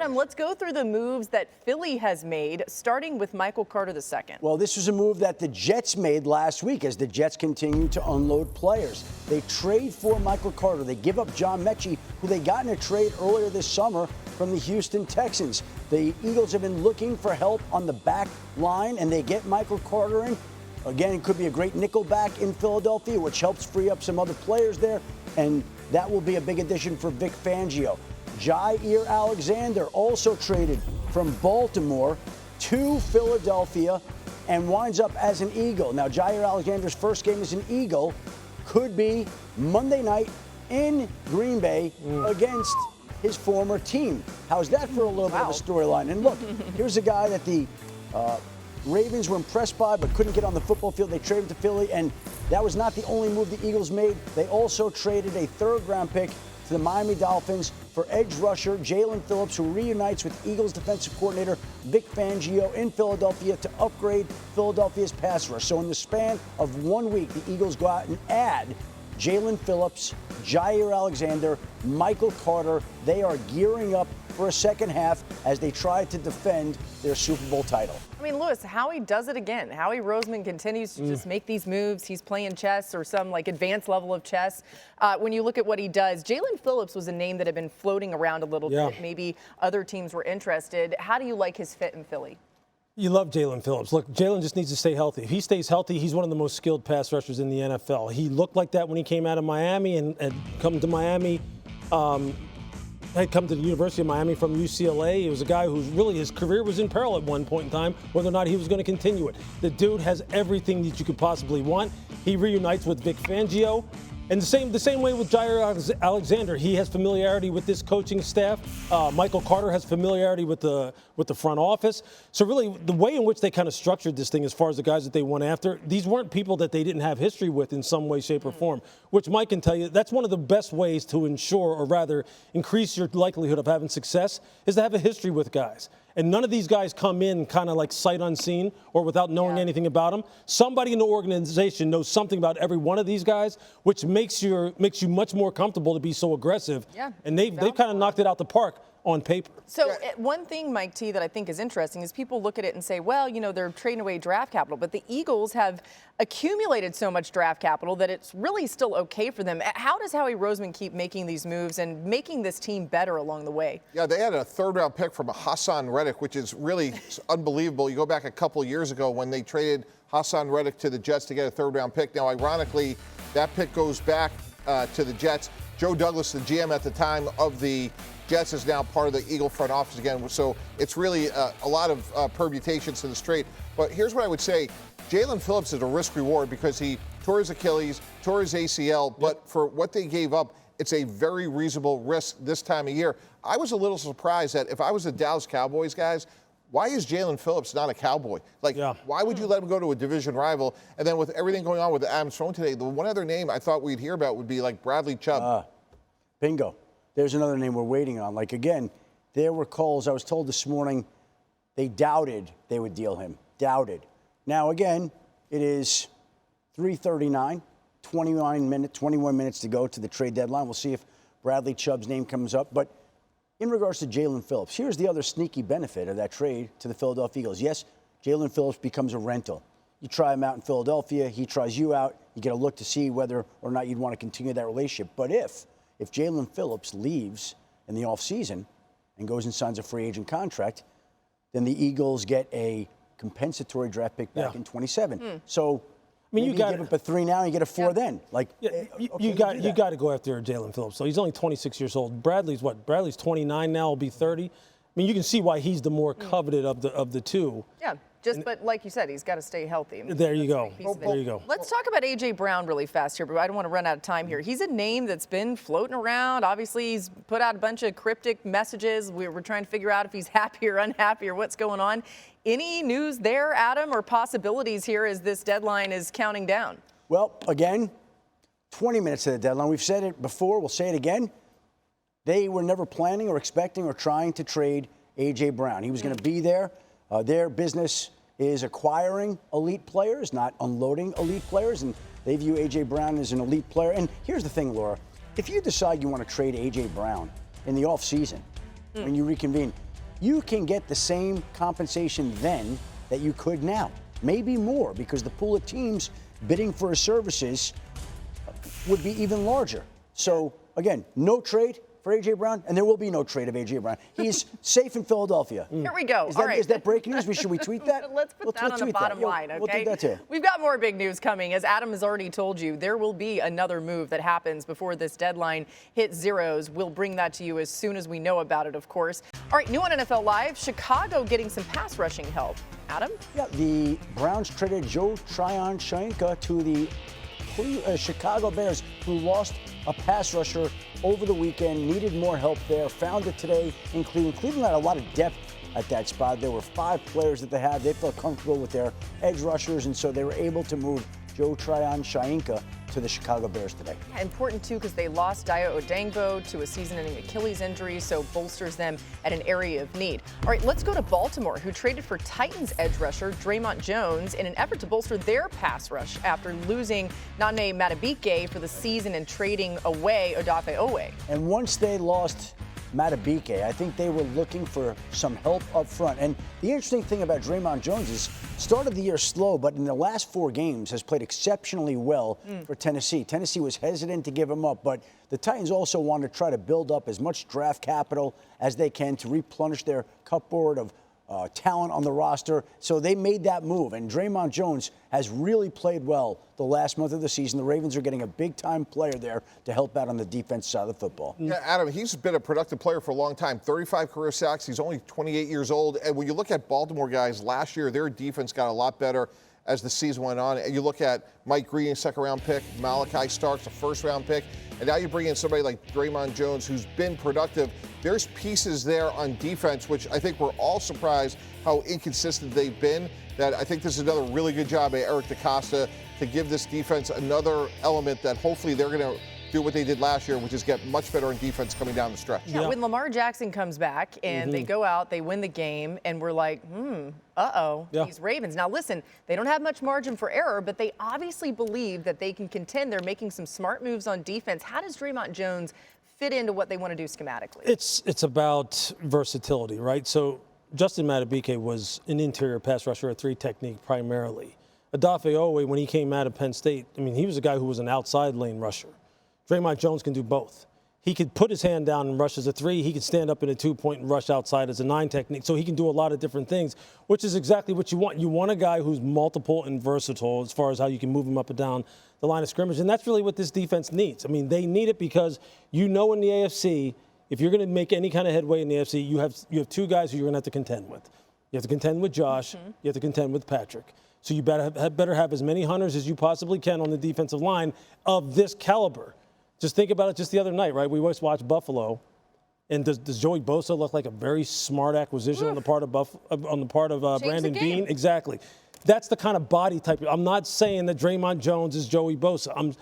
Adam, let's go through the moves that Philly has made, starting with Michael Carter II. Well, this was a move that the Jets made last week as the Jets continue to unload players. They trade for Michael Carter. They give up John Mechie, who they got in a trade earlier this summer from the Houston Texans. The Eagles have been looking for help on the back line, and they get Michael Carter in. Again, it could be a great nickel back in Philadelphia, which helps free up some other players there, and that will be a big addition for Vic Fangio. Jair Alexander also traded from Baltimore to Philadelphia and winds up as an Eagle. Now, Jair Alexander's first game as an Eagle could be Monday night in Green Bay against his former team. How's that for a little bit of a storyline? And look, here's a guy that the Ravens were impressed by but couldn't get on the football field. They traded to Philly, and that was not the only move the Eagles made. They also traded a third-round pick to the Miami Dolphins for edge rusher Jaelan Phillips, who reunites with Eagles defensive coordinator Vic Fangio in Philadelphia to upgrade Philadelphia's pass rush. So in the span of 1 week, the Eagles go out and add Jaelan Phillips, Jair Alexander, Michael Carter. They are gearing up for a second half as they try to defend their Super Bowl title. I mean, Lewis, Howie does it again. Howie Roseman continues to just make these moves. He's playing chess or some like advanced level of chess. When you look at what he does, Jaelan Phillips was a name that had been floating around a little bit. Maybe other teams were interested. How do you like his fit in Philly? You love Jaelan Phillips. Look, Jaelan just needs to stay healthy. If he stays healthy, he's one of the most skilled pass rushers in the NFL. He looked like that when he came out of Miami and come to Miami. Had come to the University of Miami from UCLA. He was a guy who's really, his career was in peril at one point in time, whether or not he was going to continue it. The dude has everything that you could possibly want. He reunites with Vic Fangio. And the same way with Jair Alexander, he has familiarity with this coaching staff. Michael Carter has familiarity with the front office. So really, the way in which they kind of structured this thing, as far as the guys that they went after, these weren't people that they didn't have history with in some way, shape, or form. Which Mike can tell you, that's one of the best ways to ensure, or rather, increase your likelihood of having success, is to have a history with guys. And none of these guys come in kind of like sight unseen or without knowing anything about them. Somebody in the organization knows something about every one of these guys, which makes you much more comfortable to be so aggressive. Yeah. And they've kind of knocked it out the park on paper. So one thing, Mike T, that I think is interesting is people look at it and say, well, you know, they're trading away draft capital, but the Eagles have accumulated so much draft capital that it's really still okay for them. How does Howie Roseman keep making these moves and making this team better along the way? Yeah, they had a third-round pick from Hassan Riddick, which is really unbelievable. You go back a couple of years ago when they traded Hassan Riddick to the Jets to get a third-round pick. Now, ironically, that pick goes back to the Jets. Joe Douglas, the GM at the time of the Jets, is now part of the Eagle front office again. So it's really a lot of permutations to the trade. But here's what I would say. Jaelan Phillips is a risk reward because he tore his Achilles, tore his ACL, but for what they gave up, it's a very reasonable risk this time of year. I was a little surprised that if I was the Dallas Cowboys guys, why is Jaelan Phillips not a Cowboy? Why would you let him go to a division rival? And then with everything going on with Adams thrown today, the one other name I thought we'd hear about would be like Bradley Chubb. Bingo. There's another name we're waiting on. Like, again, there were calls. I was told this morning they doubted they would deal him. Doubted. Now, again, it is 3:39, 21 minutes to go to the trade deadline. We'll see if Bradley Chubb's name comes up. But in regards to Jaelan Phillips, here's the other sneaky benefit of that trade to the Philadelphia Eagles. Yes, Jaelan Phillips becomes a rental. You try him out in Philadelphia. He tries you out. You get a look to see whether or not you'd want to continue that relationship. But if Jaelan Phillips leaves in the offseason and goes and signs a free agent contract, then the Eagles get a compensatory draft pick back in 27. So, I mean, you got to give up a 3 now and you get a 4 then. Like, you got to go after Jaelan Phillips. So he's only 26 years old. Bradley's what? Bradley's 29 now. Will be 30. I mean, you can see why he's the more coveted of the two. Yeah. But like you said, he's got to stay healthy. I mean, there you go. There you go. Let's talk about A.J. Brown really fast here, but I don't want to run out of time here. He's a name that's been floating around. Obviously, he's put out a bunch of cryptic messages. We're trying to figure out if he's happy or unhappy or what's going on. Any news there, Adam, or possibilities here as this deadline is counting down? Well, again, 20 minutes to the deadline. We've said it before. We'll say it again. They were never planning or expecting or trying to trade A.J. Brown. He was going to be there. Their business is acquiring elite players, not unloading elite players, and they view A.J. Brown as an elite player. And here's the thing, Laura. If you decide you want to trade A.J. Brown in the offseason, when you reconvene. You can get the same compensation then that you could now, maybe more, because the pool of teams bidding for his services would be even larger. So, again, no trade for A.J. Brown, and there will be no trade of A.J. Brown. He's safe in Philadelphia. Here we go. All right. Is that breaking news? Should we tweet that? Let's put that on the bottom line, okay? We'll do that too. We've got more big news coming. As Adam has already told you, there will be another move that happens before this deadline hits zeros. We'll bring that to you as soon as we know about it, of course. All right, new on NFL Live, Chicago getting some pass rushing help. Adam? Yeah, the Browns traded Jaelan Phillips to the Chicago Bears, who lost a pass rusher over the weekend, needed more help there, found it today in Cleveland. Cleveland had a lot of depth at that spot. There were 5 players that they had. They felt comfortable with their edge rushers, and so they were able to move Jaelan Phillips to the Chicago Bears today. Yeah, important, too, because they lost Dayo Odeyingbo to a season-ending Achilles injury, so bolsters them at an area of need. All right, let's go to Baltimore, who traded for Titans edge rusher Dre'Mont Jones in an effort to bolster their pass rush after losing Nane Madubuike for the season and trading away Odafe Oweh. And once they lost Madubuike, I think they were looking for some help up front. And the interesting thing about Dre'Mont Jones is started the year slow, but in the last 4 games has played exceptionally well for Tennessee. Tennessee was hesitant to give him up, but the Titans also want to try to build up as much draft capital as they can to replenish their cupboard of talent on the roster. So they made that move, and Dre'Mont Jones has really played well the last month of the season. The Ravens are getting a big-time player there to help out on the defense side of the football. Yeah, Adam, he's been a productive player for a long time. 35 career sacks. He's only 28 years old. And when you look at Baltimore guys, last year their defense got a lot better as the season went on. And you look at Mike Green, 2nd-round pick, Malachi Starks, a 1st-round pick, and now you bring in somebody like Dre'Mont Jones, who's been productive. There's pieces there on defense, which I think we're all surprised how inconsistent they've been. That I think this is another really good job by Eric DeCosta to give this defense another element that hopefully they're going to do what they did last year, which is get much better on defense coming down the stretch. Yeah, when Lamar Jackson comes back and they go out, they win the game, and we're like, these Ravens. Now, listen, they don't have much margin for error, but they obviously believe that they can contend. They're making some smart moves on defense. How does Dre'Mont Jones fit into what they want to do schematically? It's about versatility, right? So Justin Madubuike was an interior pass rusher, a 3 technique primarily. Odafe Oweh, when he came out of Penn State, I mean, he was a guy who was an outside lane rusher. Dre'Mont Jones can do both. He could put his hand down and rush as a 3. He could stand up in a 2-point and rush outside as a 9 technique. So he can do a lot of different things, which is exactly what you want. You want a guy who's multiple and versatile as far as how you can move him up and down the line of scrimmage. And that's really what this defense needs. I mean, they need it because you know in the AFC, if you're going to make any kind of headway in the AFC, you have 2 guys who you're going to have to contend with. You have to contend with Josh. You have to contend with Patrick. So you better have as many hunters as you possibly can on the defensive line of this caliber. Just think about it just the other night, right? We always watch Buffalo. And does Joey Bosa look like a very smart acquisition on the part of Brandon Beane? Exactly. That's the kind of body type. I'm not saying that Dre'Mont Jones is Joey Bosa.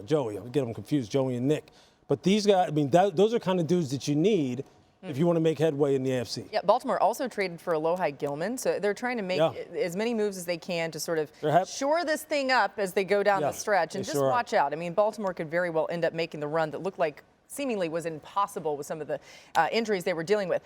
Joey. I get them confused, Joey and Nick. But these guys, I mean, those are kind of dudes that you need if you want to make headway in the AFC. Yeah, Baltimore also traded for Alohi Gilman, so they're trying to make as many moves as they can to sort of shore this thing up as they go down the stretch. And just watch out. I mean, Baltimore could very well end up making the run that looked like seemingly was impossible with some of the injuries they were dealing with.